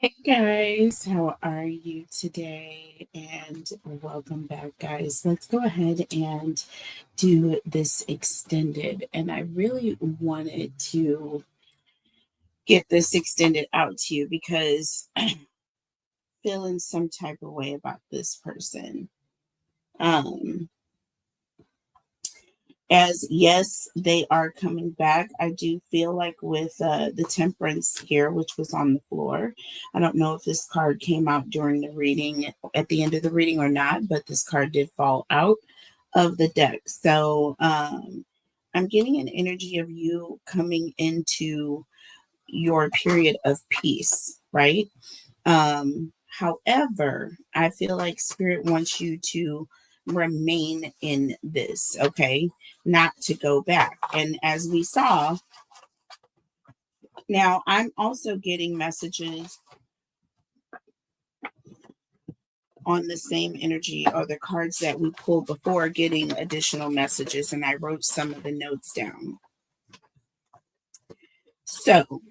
Hey guys, how are you today? And welcome back, guys. Let's go ahead and do this extended. And I really wanted to get this extended out to you because I'm feeling some type of way about this person. Um, as yes, they are coming back. I do feel like with the temperance here, which was on the floor. I don't know if this card came out during the reading at the end of the reading or not, but this card did fall out of the deck. So I'm getting an energy of you coming into your period of peace, right? However, I feel like spirit wants you to remain in this, okay? Not to go back. And as we saw, now I'm also getting messages on the same energy or the cards that we pulled before, getting additional messages, and I wrote some of the notes down. So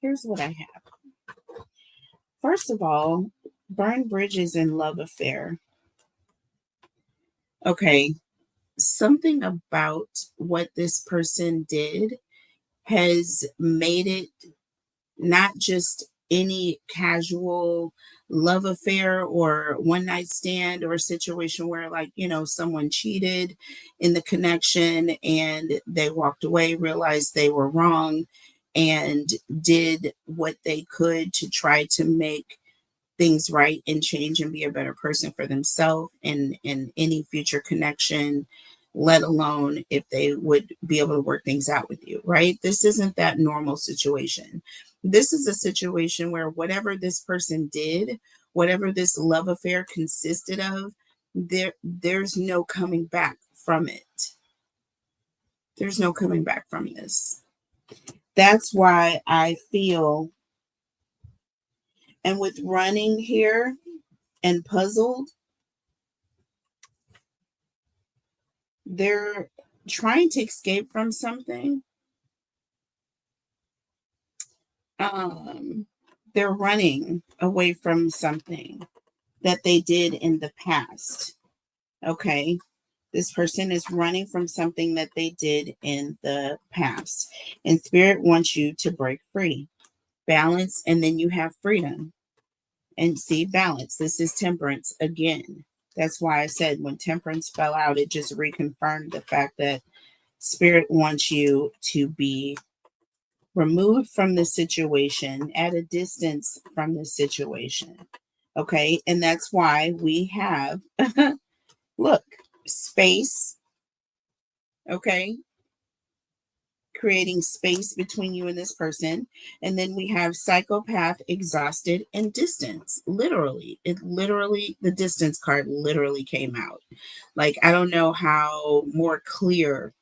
here's what I have. First of all, burn bridges and love affair. Okay, something about what this person did has made it not just any casual love affair or one night stand or situation where, like, someone cheated in the connection and they walked away, realized they were wrong, and did what they could to try to make things right and change and be a better person for themselves and in any future connection, let alone if they would be able to work things out with you, right? This isn't that normal situation. This is a situation where whatever this person did, whatever this love affair consisted of, there's no coming back from it. There's no coming back from this. That's why I feel, and with running here and puzzled, they're trying to escape from something. Um, they're running away from something that they did in the past. Okay. This person is running from something that they did in the past. And spirit wants you to break free. Balance, and then you have freedom. And see, balance. This is temperance again. That's why I said when temperance fell out, it just reconfirmed the fact that spirit wants you to be removed from the situation, at a distance from the situation. Okay. And that's why we have, look, space. Okay. Creating space between you and this person. And then we have psychopath, exhausted, and distance. Literally, the distance card literally came out. Like, I don't know how more clear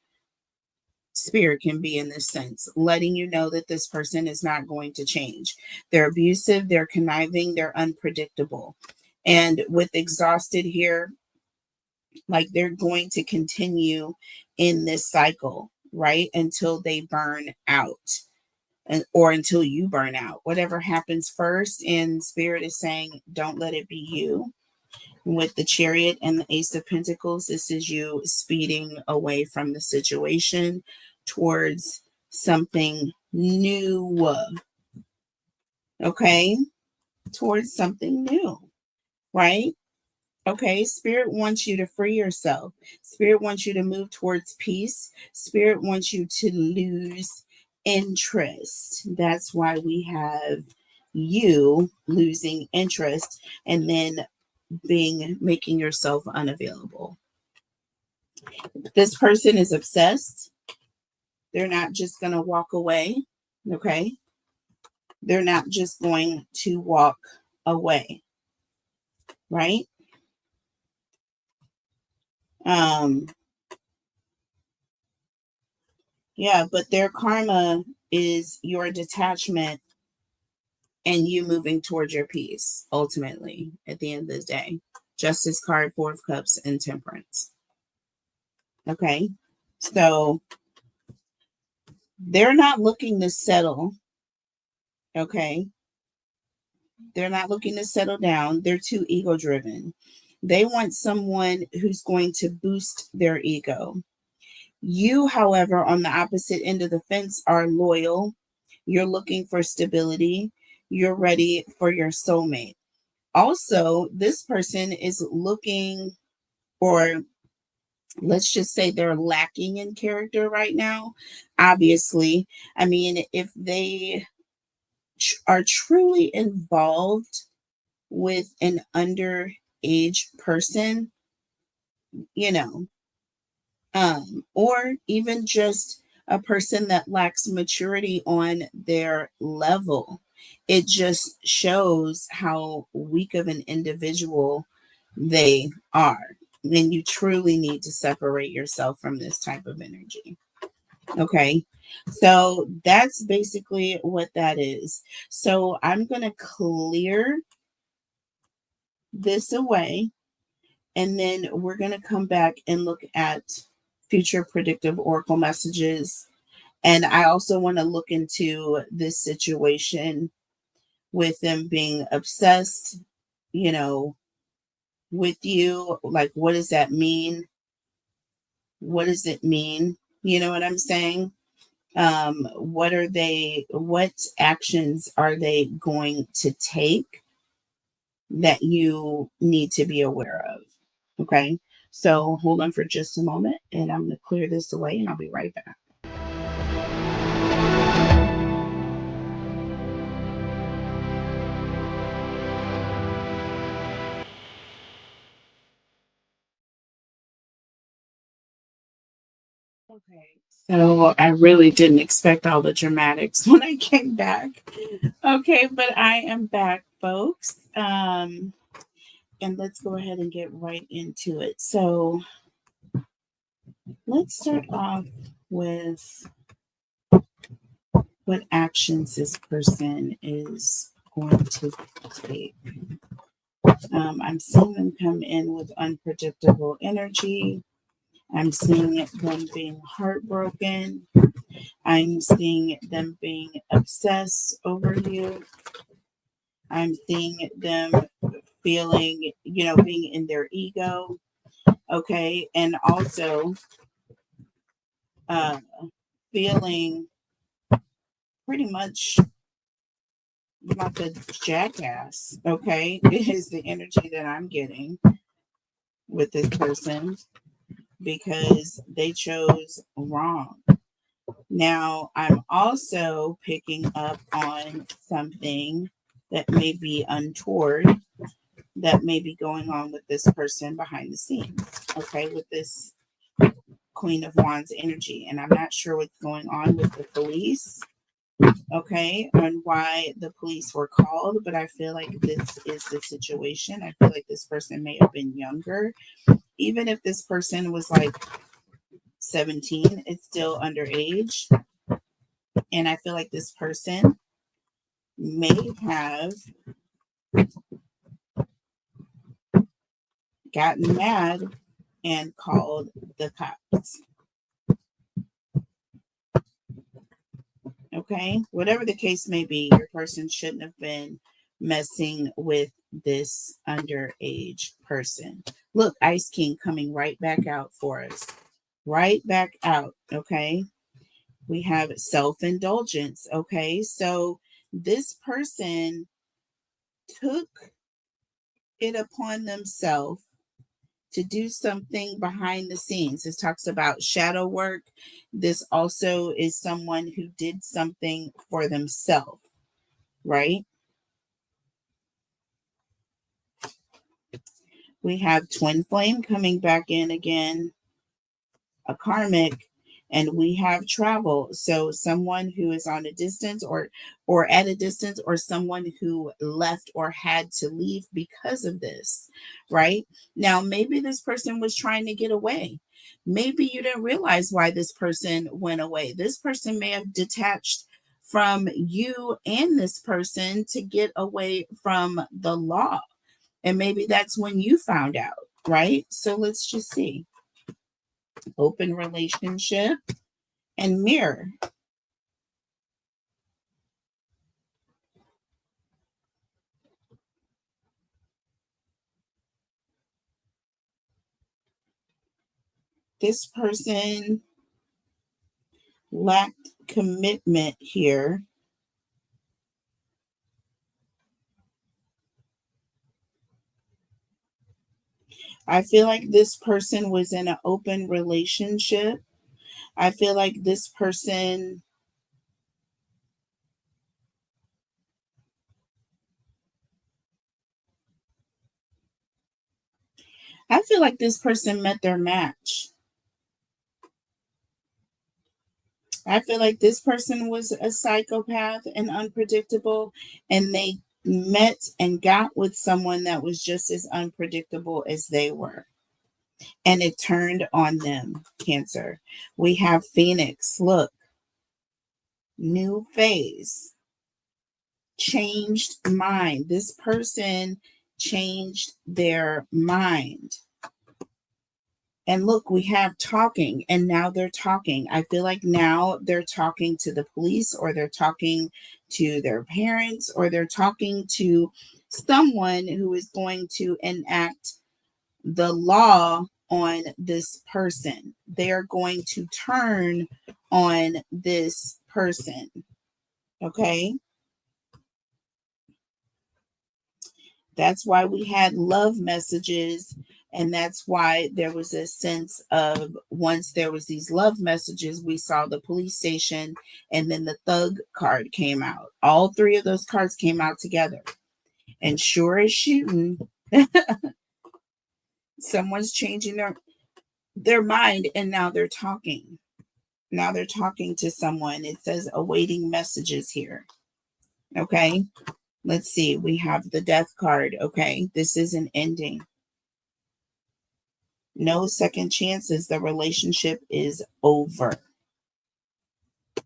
spirit can be in this sense, letting you know that this person is not going to change. They're abusive, they're conniving, they're unpredictable. And with exhausted here, like, they're going to continue in this cycle, right? Until they burn out. Or until you burn out, whatever happens first. And spirit is saying, don't let it be you. With the chariot and the ace of pentacles, this is you speeding away from the situation towards something new. Okay, towards something new, right? Okay, spirit wants you to free yourself. Spirit wants you to move towards peace. Spirit wants you to lose interest. That's why we have you losing interest and then making yourself unavailable. This person is obsessed. They're not just going to walk away. Okay, they're not just going to walk away, right? um yeah, but their karma is your detachment and you moving towards your peace ultimately at the end of the day. Justice card, Four of Cups, and Temperance. Okay, so they're not looking to settle. Okay, They're not looking to settle down. They're too ego driven. They want someone who's going to boost their ego. You, however, on the opposite end of the fence, are loyal. You're looking for stability. You're ready for your soulmate. Also, this person is looking, or let's just say they're lacking in character right now. Obviously, I mean, if they are truly involved with an underage person, you know, or even just a person that lacks maturity on their level. It just shows how weak of an individual they are. And you truly need to separate yourself from this type of energy. Okay. So that's basically what that is. So I'm going to clear this away, and then we're going to come back and look at future predictive oracle messages. And I also want to look into this situation with them being obsessed, you know, with you. Like, what does that mean? What does it mean? You know what I'm saying? What actions are they going to take that you need to be aware of? Okay. So hold on for just a moment and I'm going to clear this away and I'll be right back. Okay. So I really didn't expect all the dramatics when I came back. Okay, but I am back, folks. And let's go ahead and get right into it. So let's start off with what actions this person is going to take. I'm seeing them come in with unpredictable energy. I'm seeing them being heartbroken. I'm seeing them being obsessed over you. I'm seeing them feeling, being in their ego. Okay. And also uh, feeling pretty much like a jackass. Okay. It is the energy that I'm getting with this person because they chose wrong. Now, I'm also picking up on something that may be untoward that may be going on with this person behind the scenes, okay, with this Queen of Wands energy. And I'm not sure what's going on with the police, okay, and why the police were called, but I feel like this is the situation. I feel like this person may have been younger. Even if this person was like 17, it's still underage. And I feel like this person may have gotten mad and called the cops. Okay, whatever the case may be, your person shouldn't have been messing with this underage person. Look, Ice King coming right back out for us. Right back out. Okay, we have self-indulgence. Okay, so this person took it upon themselves to do something behind the scenes. This talks about shadow work. This also is someone who did something for themselves, right? We have twin flame coming back in again, a karmic, and we have travel. So someone who is on a distance or at a distance, or someone who left or had to leave because of this, right? Now maybe this person was trying to get away. Maybe you didn't realize why this person went away. This person may have detached from you and this person to get away from the law, and maybe that's when you found out, right? So let's just see. Open relationship and mirror. This person lacked commitment here. I feel like this person was in an open relationship. I feel like this person met their match. I feel like this person was a psychopath and unpredictable, and they met and got with someone that was just as unpredictable as they were. And it turned on them, Cancer. We have Phoenix. Look, new phase, changed mind. This person changed their mind. And look, we have talking, and now they're talking. I feel like now they're talking to the police, or they're talking to their parents, or they're talking to someone who is going to enact the law on this person. They are going to turn on this person. Okay. That's why we had love messages. And that's why there was a sense of, once there was these love messages, we saw the police station, and then the thug card came out. All three of those cards came out together. And sure as shooting, someone's changing their mind, and now they're talking. Now they're talking to someone. It says awaiting messages here. Okay. Let's see. We have the death card. Okay. This is an ending. No second chances. The relationship is over.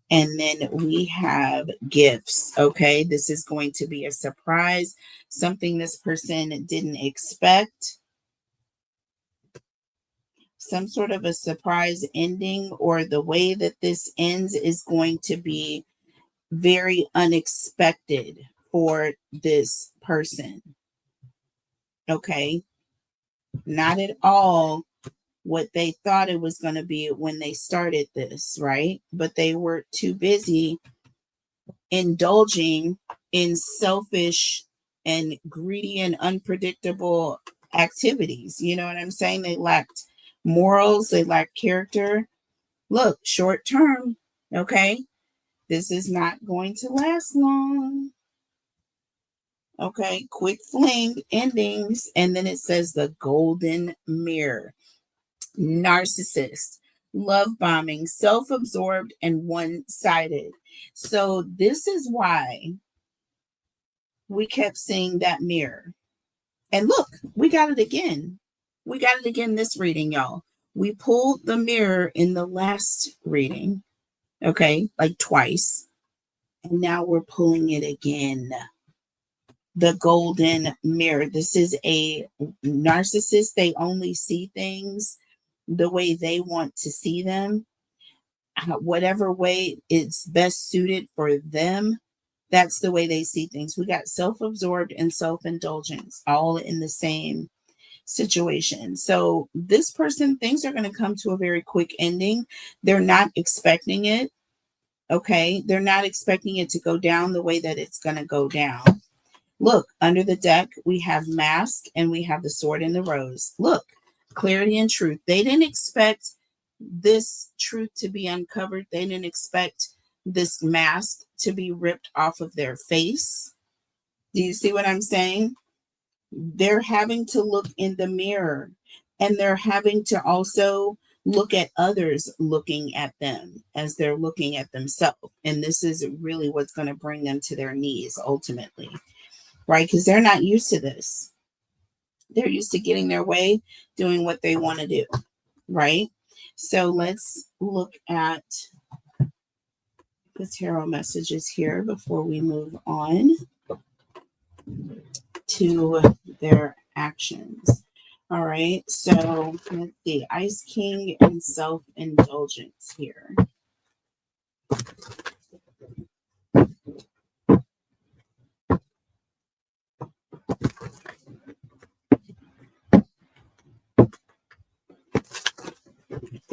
And then we have gifts. Okay. This is going to be a surprise. Something this person didn't expect. Some sort of a surprise ending, or the way that this ends is going to be very unexpected for this person. Okay. Not at all what they thought it was going to be when they started this, right? But they were too busy indulging in selfish and greedy and unpredictable activities. You know what I'm saying? They lacked morals, they lacked character. Look, short term, okay? This is not going to last long. Okay, quick fling endings. And then it says the golden mirror. Narcissist, love bombing, self absorbed, and one sided. So, this is why we kept seeing that mirror. And look, we got it again. We got it again this reading, y'all. We pulled the mirror in the last reading, okay, like twice. And now we're pulling it again. The golden mirror. This is a narcissist. They only see things the way they want to see them, whatever way it's best suited for them. That's the way they see things. We got self-absorbed and self-indulgence all in the same situation. So this person, things are going to come to a very quick ending. They're not expecting it. Okay. They're not expecting it to go down the way that it's going to go down. Look, under the deck, we have mask, and we have the sword and the rose. Look, clarity and truth. They didn't expect this truth to be uncovered. They didn't expect this mask to be ripped off of their face. Do you see what I'm saying? They're having to look in the mirror, and they're having to also look at others looking at them as they're looking at themselves. And this is really what's going to bring them to their knees ultimately, right? Because they're not used to this. They're used to getting their way, doing what they want to do, right? So let's look at the tarot messages here before we move on to their actions. All right, so let's see, Ice King and self-indulgence here.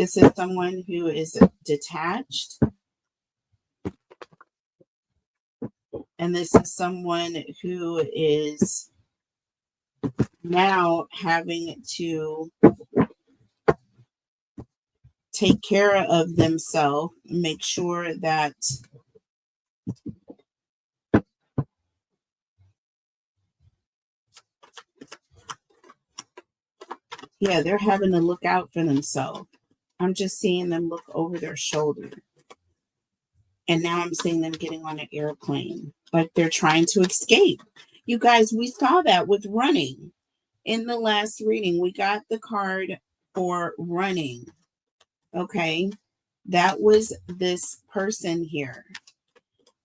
This is someone who is detached. And this is someone who is now having to take care of themselves, make sure that they're having to look out for themselves. I'm just seeing them look over their shoulder. And now I'm seeing them getting on an airplane, like they're trying to escape. You guys, we saw that with running. In the last reading, we got the card for running. Okay. That was this person here.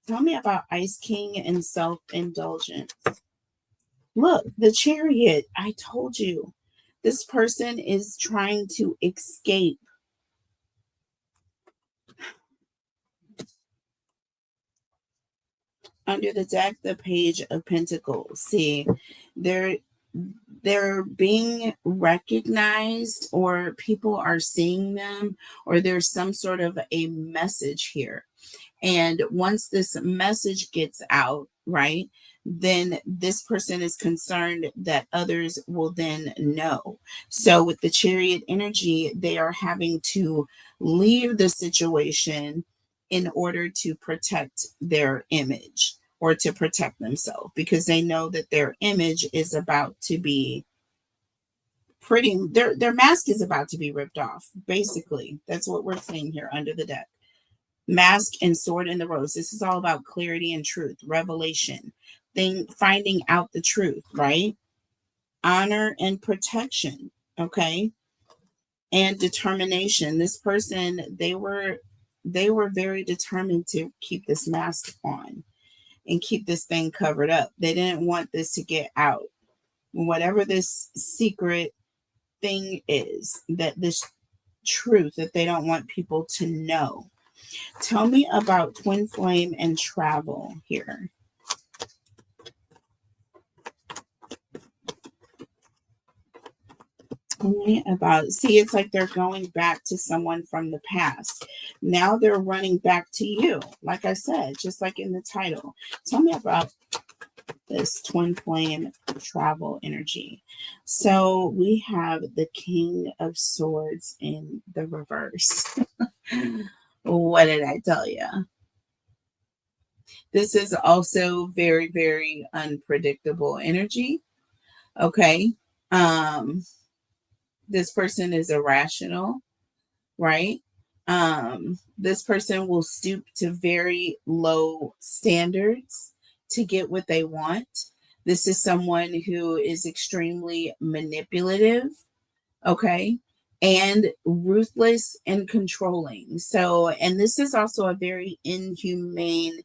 Tell me about Ice King and self-indulgence. Look, the Chariot. I told you. This person is trying to escape. Under the deck, the Page of Pentacles. See, they're being recognized, or people are seeing them, or there's some sort of a message here. And once this message gets out, right, then this person is concerned that others will then know. So with the Chariot energy, they are having to leave the situation in order to protect their image, or to protect themselves, because they know that their image is about to be their mask is about to be ripped off. Basically, that's what we're seeing here under the deck. Mask and Sword in the Rose. This is all about clarity and truth, revelation, finding out the truth, right? Honor and protection, okay? And determination. This person, they were very determined to keep this mask on and keep this thing covered up. They didn't want this to get out. Whatever this secret thing is, that this truth that they don't want people to know. Tell me about twin flame and travel here. Tell me about, see, it's like they're going back to someone from the past. Now they're running back to you. Like I said, just like in the title. Tell me about this twin flame travel energy. So we have the King of Swords in the reverse. What did I tell you? This is also very, very unpredictable energy. Okay. This person is irrational, right? This person will stoop to very low standards to get what they want. This is someone who is extremely manipulative, okay, and ruthless and controlling. So, and this is also a very inhumane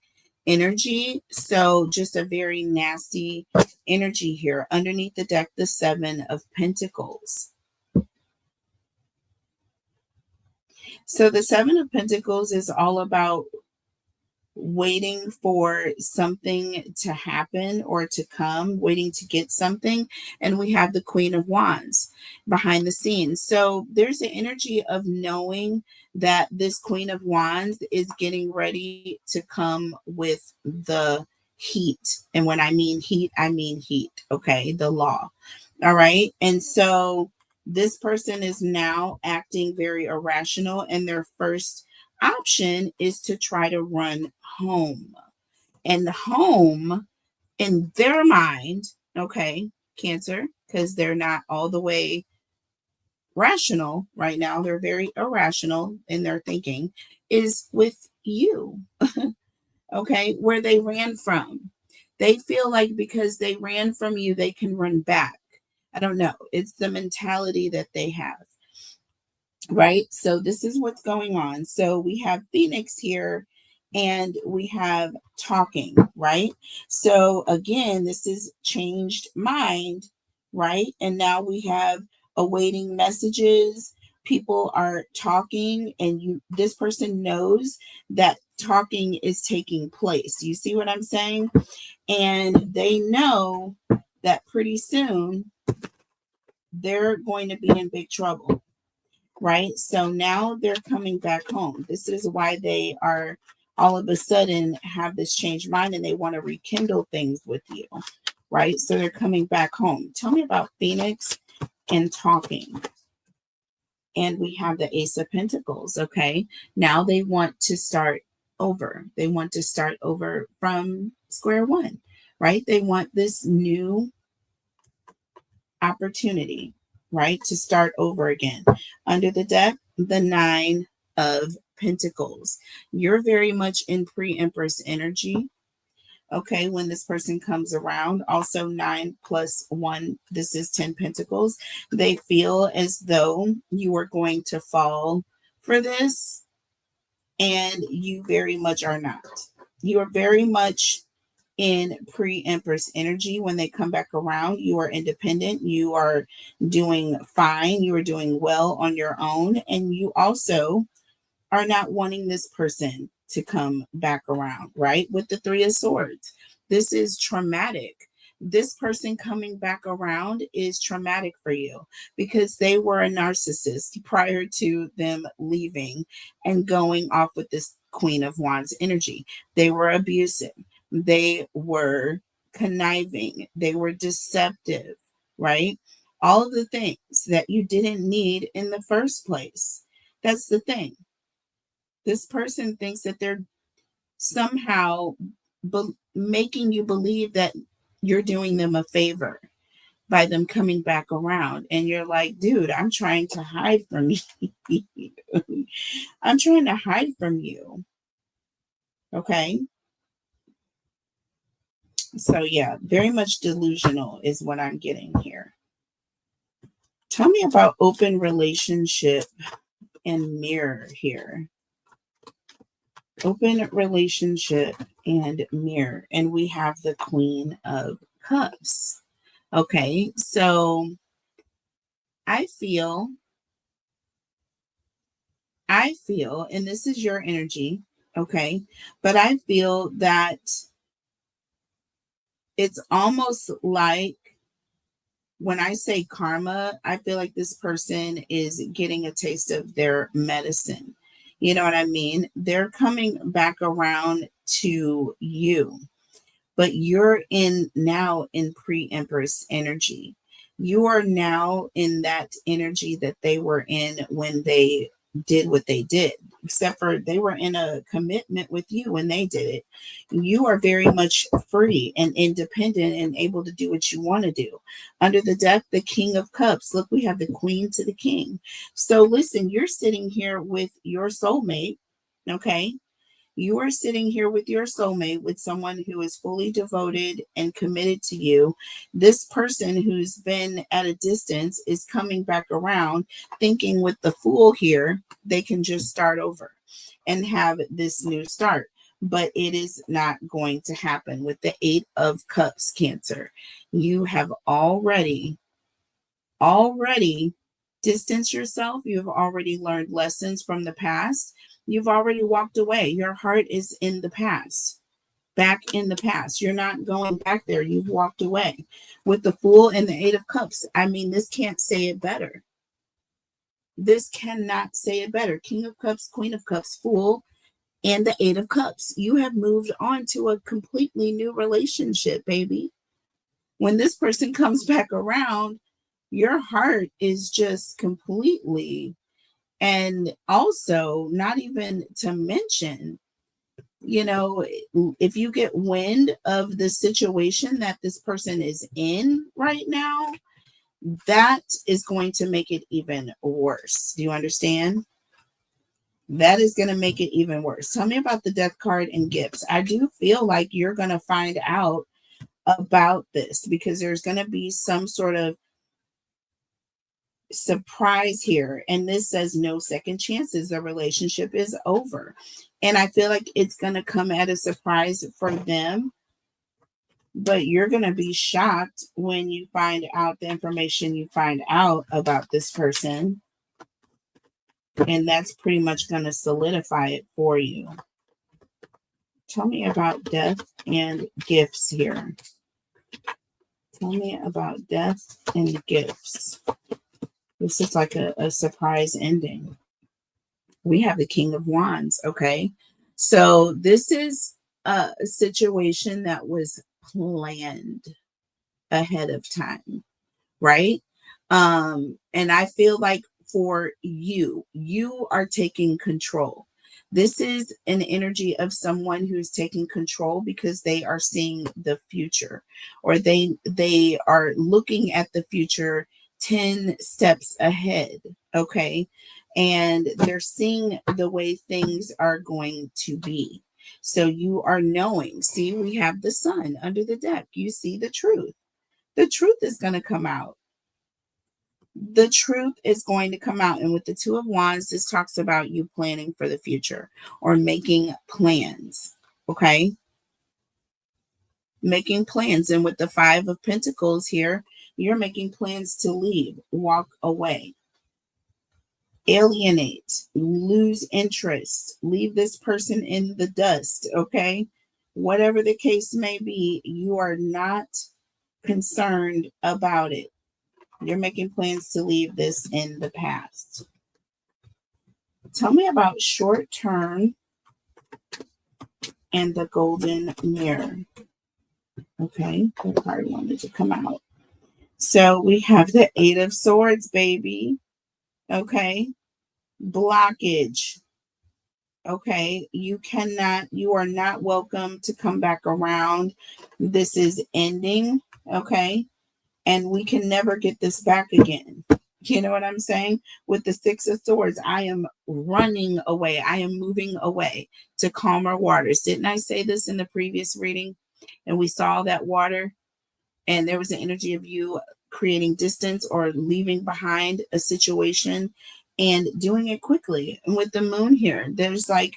energy. So, just a very nasty energy here. Underneath the deck, the Seven of Pentacles. So, the Seven of Pentacles is all about waiting for something to happen or to come, waiting to get something. And we have the Queen of Wands behind the scenes. So there's the energy of knowing that this Queen of Wands is getting ready to come with the heat. And when I mean heat, I mean heat. Okay. The law. All right. And so this person is now acting very irrational, and their first option is to try to run home. And home in their mind, okay, Cancer, because they're not all the way rational right now, they're very irrational in their thinking, is with you, okay, where they ran from. They feel like because they ran from you, they can run back. I don't know. It's the mentality that they have. Right? So this is what's going on. So we have Phoenix here, and we have talking, right? So again, this is changed mind, right? And now we have awaiting messages. People are talking, and this person knows that talking is taking place. Do you see what I'm saying? And they know that pretty soon they're going to be in big trouble. right? So now they're coming back home. This is why they are all of a sudden have this changed mind and they want to rekindle things with you, right? So they're coming back home. Tell me about Phoenix and talking. And we have the Ace of Pentacles. Okay. Now they want to start over. They want to start over from square one, right? They want this new opportunity, right? To start over again. Under the deck, the Nine of Pentacles. You're very much in pre-Empress energy. Okay, when this person comes around, also 9 plus 1, this is 10 pentacles. They feel as though you are going to fall for this, and you very much are not. You are very much in pre-Empress energy. When they come back around, you are independent. You are doing fine. You are doing well on your own. And you also are not wanting this person to come back around, right? With the Three of Swords, this is traumatic. This person coming back around is traumatic for you because they were a narcissist prior to them leaving and going off with this Queen of Wands energy. They were abusive. They were conniving. They were deceptive, right? All of the things that you didn't need in the first place. That's the thing. This person thinks that they're somehow making you believe that you're doing them a favor by them coming back around. And you're like, dude, I'm trying to hide from you. I'm trying to hide from you. Okay. So, yeah, very much delusional is what I'm getting here. Tell me about open relationship and mirror here. Open relationship and mirror. And we have the Queen of Cups. Okay, so I feel, and this is your energy, okay, but I feel that it's almost like when I say karma, I feel like this person is getting a taste of their medicine. You know what I mean? They're coming back around to you, but you're in now in pre-Empress energy. You are now in that energy that they were in when they did what they did, except for they were in a commitment with you when they did it. You are very much free and independent and able to do what you want to do. Under the deck, the King of Cups. Look, we have the Queen to the King. So listen, you're sitting here with your soulmate, okay? You are sitting here with your soulmate, with someone who is fully devoted and committed to you. This person who's been at a distance is coming back around, thinking with the Fool here, they can just start over and have this new start. But it is not going to happen with the Eight of Cups, Cancer. You have already distanced yourself. You've already learned lessons from the past. You've already walked away. Your heart is in the past, back in the past. You're not going back there. You've walked away. With the Fool and the Eight of Cups, I mean, this can't say it better. This cannot say it better. King of Cups, Queen of Cups, Fool, and the Eight of Cups. You have moved on to a completely new relationship, baby. When this person comes back around, your heart is just completely, and also not even to mention, you know, if you get wind of the situation that this person is in right now, that is going to make it even worse. Do you understand? That is going to make it even worse. Tell me about the Death card and gifts. I do feel like you're going to find out about this because there's going to be some sort of surprise here, and this says no second chances. The relationship is over, and I feel like it's going to come at a surprise for them, but you're going to be shocked when you find out the information you find out about this person, and that's pretty much going to solidify it for you. Tell me about death and gifts here. Tell me about death and gifts. This is like a surprise ending. We have the King of Wands. Okay. So this is a situation that was planned ahead of time, right? And I feel like for you are taking control. This is an energy of someone who's taking control because they are seeing the future, or they are looking at the future 10 steps ahead. Okay. And they're seeing the way things are going to be. So you are knowing. See, we have the sun under the deck. You see the truth. The truth is going to come out. The truth is going to come out. And with the Two of Wands, this talks about you planning for the future or making plans. Okay. Making plans. And with the Five of Pentacles here, you're making plans to leave, walk away, alienate, lose interest, leave this person in the dust. Okay. Whatever the case may be, you are not concerned about it. You're making plans to leave this in the past. Tell me about short term and the golden mirror. Okay, what card wanted to come out? So we have the Eight of Swords, baby. Okay, blockage. Okay, you are not welcome to come back around. This is ending. Okay, and we can never get this back again. You know what I'm saying? With the Six of Swords, I am running away. I am moving away to calmer waters. Didn't I say this in the previous reading? And we saw that water, and there was an energy of you creating distance or leaving behind a situation and doing it quickly. And with the moon here, there's like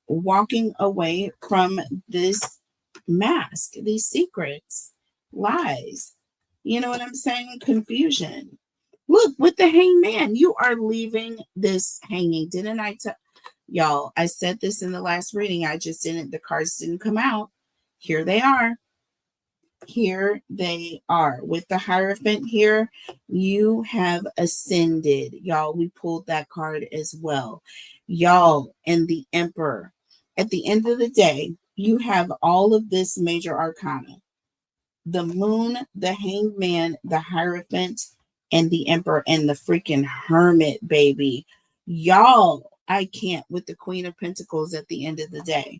walking away from this mask, these secrets, lies. You know what I'm saying? Confusion. Look, with the hangman, you are leaving this hanging. Didn't I tell y'all? I said this in the last reading. I just didn't, the cards didn't come out. Here they are. Here they are. With the Hierophant here, you have ascended. Y'all, we pulled that card as well. Y'all, and the Emperor. At the end of the day, you have all of this major arcana. The Moon, the Hangman, the Hierophant, and the Emperor, and the freaking Hermit, baby. Y'all, I can't, with the Queen of Pentacles at the end of the day.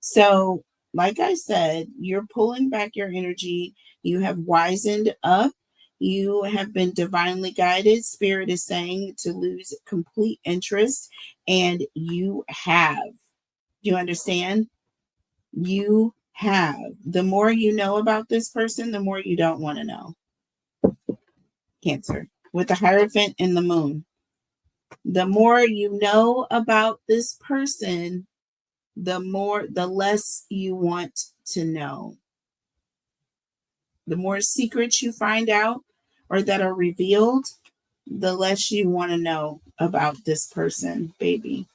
So, like I said, you're pulling back your energy. You have wisened up. You have been divinely guided. Spirit is saying to lose complete interest. And you have. Do you understand? You have. The more you know about this person, the more you don't want to know. Cancer. With the Hierophant and the Moon. The more you know about this person, the less you want to know. The more secrets you find out or that are revealed, the less you want to know about this person, baby.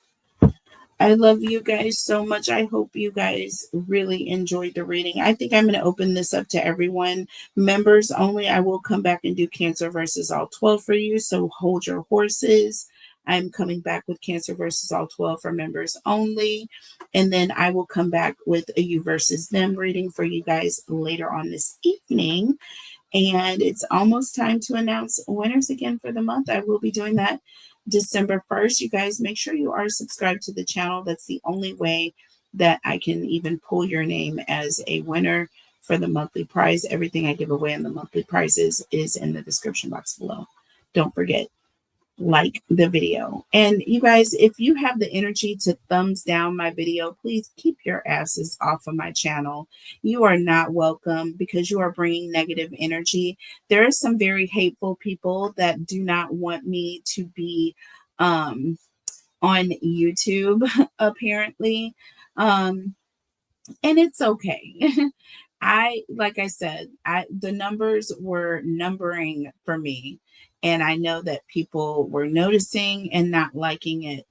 I love you guys so much. I hope you guys really enjoyed the reading. I think I'm going to open this up to everyone. Members only. I will come back and do Cancer versus all 12 for you. So hold your horses. I'm coming back with Cancer versus all 12 for members only. And then I will come back with a you versus them reading for you guys later on this evening. And it's almost time to announce winners again for the month. I will be doing that December 1st. You guys make sure you are subscribed to the channel. That's the only way that I can even pull your name as a winner for the monthly prize. Everything I give away on the monthly prizes is in the description box below. Don't forget, like the video. And you guys, if you have the energy to thumbs down my video, please keep your asses off of my channel. You are not welcome because you are bringing negative energy. There are some very hateful people that do not want me to be on YouTube, apparently. And it's okay. Like I said, the numbers were numbering for me, and I know that people were noticing and not liking it.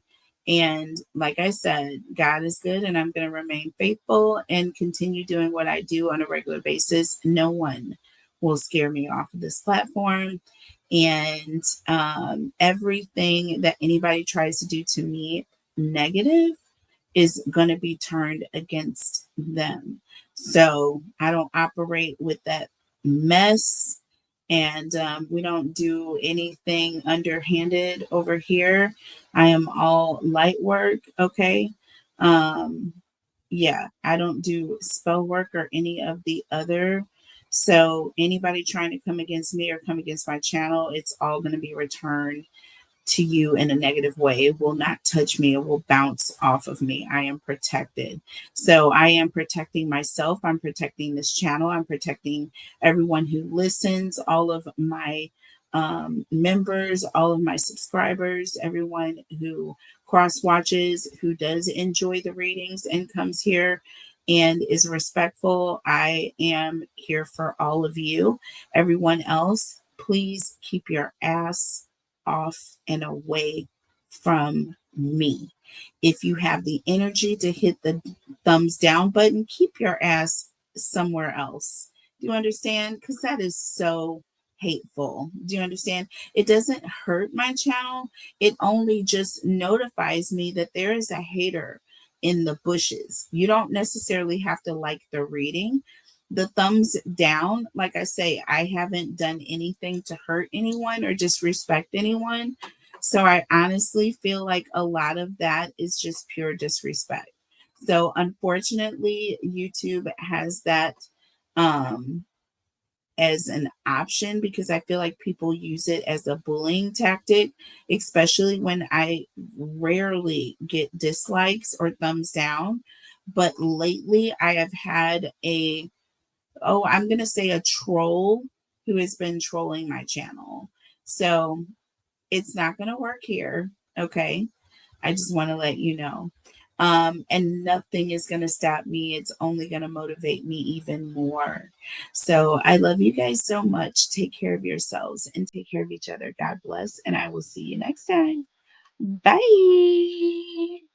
And like I said, God is good, and I'm going to remain faithful and continue doing what I do on a regular basis. No one will scare me off of this platform. And everything that anybody tries to do to me negative is going to be turned against them. So I don't operate with that mess. And we don't do anything underhanded over here. I am all light work. Okay. Um, yeah, I don't do spell work or any of the other. So anybody trying to come against me or come against my channel, it's all going to be returned to you in a negative way. It will not touch me. It will bounce off of me. I am protected. So I am protecting myself. I'm protecting this channel. I'm protecting everyone who listens, all of my members, all of my subscribers, everyone who cross watches, who does enjoy the readings and comes here and is respectful. I am here for all of you. Everyone else, please keep your ass off and away from me. If you have the energy to hit the thumbs down button, keep your ass somewhere else. Do you understand? Because that is so hateful. Do you understand? It doesn't hurt my channel. It only just notifies me that there is a hater in the bushes. You don't necessarily have to like the reading. The thumbs down, like I say, I haven't done anything to hurt anyone or disrespect anyone. So I honestly feel like a lot of that is just pure disrespect. So unfortunately, YouTube has that um, as an option because I feel like people use it as a bullying tactic, especially when I rarely get dislikes or thumbs down. But lately, I have had I'm going to say a troll who has been trolling my channel. So it's not going to work here. Okay. I just want to let you know. And nothing is going to stop me. It's only going to motivate me even more. So I love you guys so much. Take care of yourselves and take care of each other. God bless. And I will see you next time. Bye.